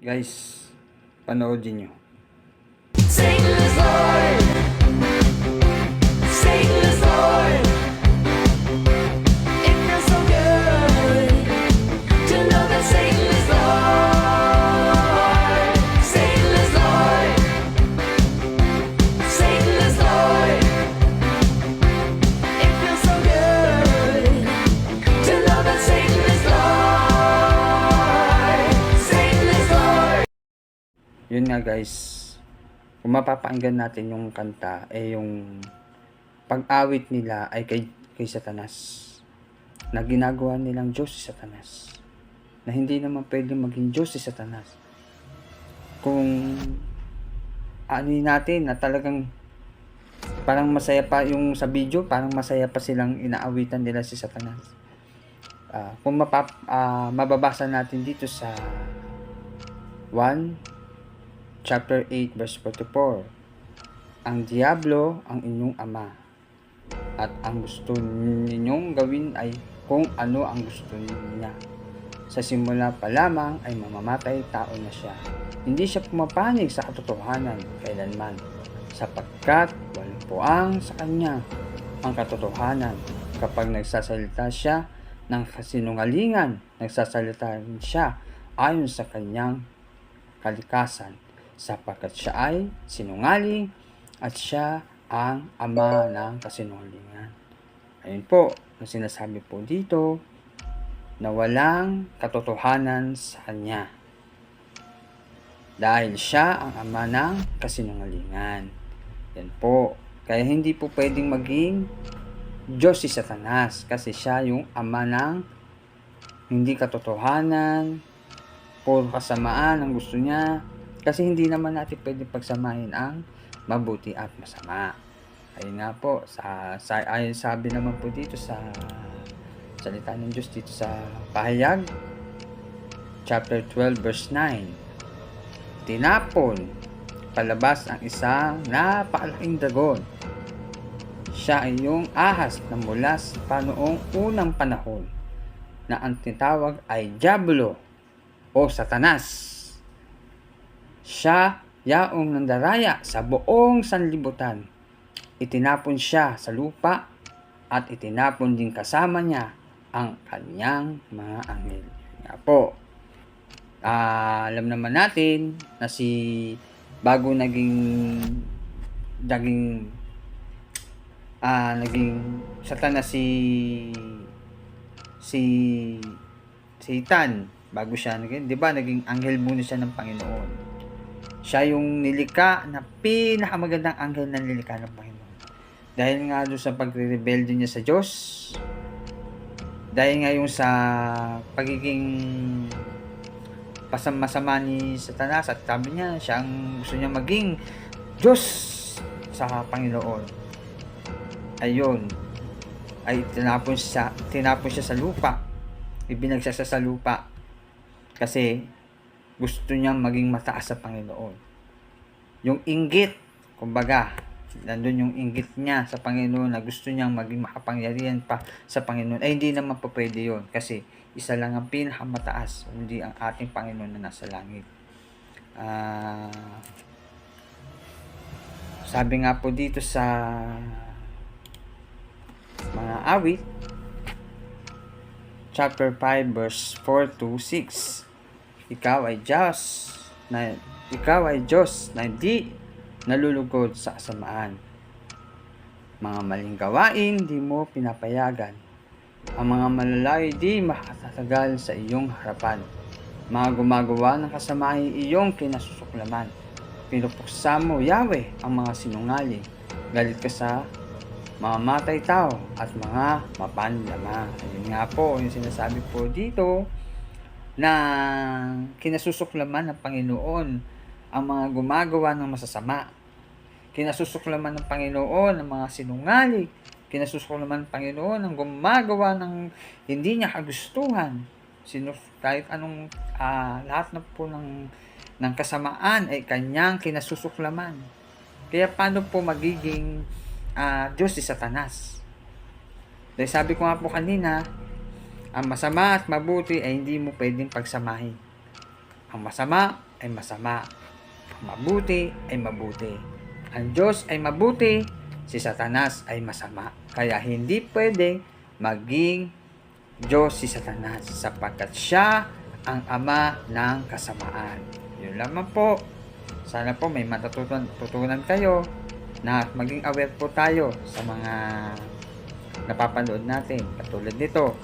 Guys, panoodin nyo. Satan is Lord. Satan is Lord. It feels so good to know that Satan is Lord. Satan is Lord. Satan is Lord. It feels so good to know that Satan is Lord. Satan is Lord. Yun nga guys, kung mapapakinggan natin yung kanta, yung pag-awit nila ay kay Satanas, na ginagawa nilang Diyos si Satanas, na hindi naman pwedeng maging Diyos si Satanas. Kung ano natin na talagang parang masaya pa yung sa video, parang masaya pa silang inaawitan nila si Satanas. Kung mababasa natin dito sa 1 chapter 8 verse 44, ang diablo ang inyong ama, at ang gusto ninyong gawin ay kung ano ang gusto niya. Sa simula pa lamang ay mamamatay tao na siya. Hindi siya pumapanig sa katotohanan kailanman, sapagkat walang puwang sa kanya ang katotohanan. Kapag nagsasalita siya ng kasinungalingan, nagsasalita rin siya ayon sa kanyang kalikasan, sapagkat siya ay sinungaling at siya ang ama ng kasinungalingan. Ayun po, ang sinasabi po dito, na walang katotohanan sa kanya, dahil siya ang ama ng kasinungalingan. Yan po, kaya hindi po pwedeng maging Diyos si Satanas, kasi siya yung ama ng hindi katotohanan, puro kasamaan ang gusto niya. Kasi hindi naman natin pwedeng pagsamahin ang mabuti at masama. Ayun nga po, ay sabi naman po dito sa salita ng Diyos dito sa Pahayag chapter 12 verse 9. Tinapon palabas ang isang napakalaking dragon. Siya ay yung ahas na mula pa noong unang panahon, na ang tinatawag ay Diablo o Satanas. Siya yaong nandaraya sa buong sanlibutan. Itinapon siya sa lupa at itinapon din kasama niya ang kanyang mga anghel. Nga po, alam naman natin na bago naging Satanas si Satan, bago siya naging, 'di ba, naging anghel muna siya ng Panginoon. Siya yung nilikha na pinakamagandang anghel na nilikha ng Panginoon. Dahil nga doon sa pagre-rebelde niya sa Diyos, dahil nga yung sa pagiging masama ni Satanas, at sabi niya, siya ang gusto niya maging Diyos sa Panginoon. Ayun, ay tinapon siya sa lupa. Ibinagsak siya sa lupa kasi gusto niyang maging mataas sa Panginoon. Yung inggit, kumbaga, nandun yung inggit niya sa Panginoon na gusto niyang maging makapangyarihan pa sa Panginoon. Ay hindi naman pa pwede yun, kasi isa lang ang pinakamataas, hindi ang ating Panginoon na nasa langit. Sabi nga po dito sa mga awit chapter 5 verse 4 to 6, ikaw ay Diyos na hindi nalulugod sa kasamaan. Mga maling gawain di mo pinapayagan. Ang mga malalayo di makatatagal sa iyong harapan. Mga gumagawa ng kasamaan iyong kinasusuklaman. Pinupuksa mo, Yahweh, ang mga sinungaling. Galit ka sa mamamatay tao at mga mapanlama. Ayun nga po, yung sinasabi po dito, na kinasusuklaman ng Panginoon ang mga gumagawa ng masasama. Kinasusuklaman ng Panginoon ang mga sinungaling. Kinasusuklaman ng Panginoon ang gumagawa ng hindi niya kagustuhan. Kahit anong lahat na po ng kasamaan ay kanyang kinasusuklaman. Kaya paano po magiging Diyos si Satanas? Dahil sabi ko nga po kanina, ang masama at mabuti ay hindi mo pwedeng pagsamahin. Ang masama ay masama. Ang mabuti ay mabuti. Ang Diyos ay mabuti, si Satanas ay masama. Kaya hindi pwede maging Diyos si Satanas sapagkat siya ang ama ng kasamaan. Yun lamang po. Sana po may matutunan kayo na maging aware po tayo sa mga napapanood natin. Katulad nito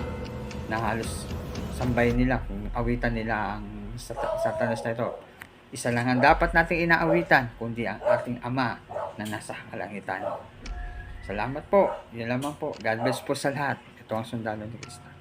na halos sambay nila kung awitan nila ang Satanas na ito. Isa lang ang dapat nating inaawitan kundi ang ating ama na nasa kalangitan. Salamat po. Yun lamang po. God bless po sa lahat. Ito ang sundalo ni Kristo.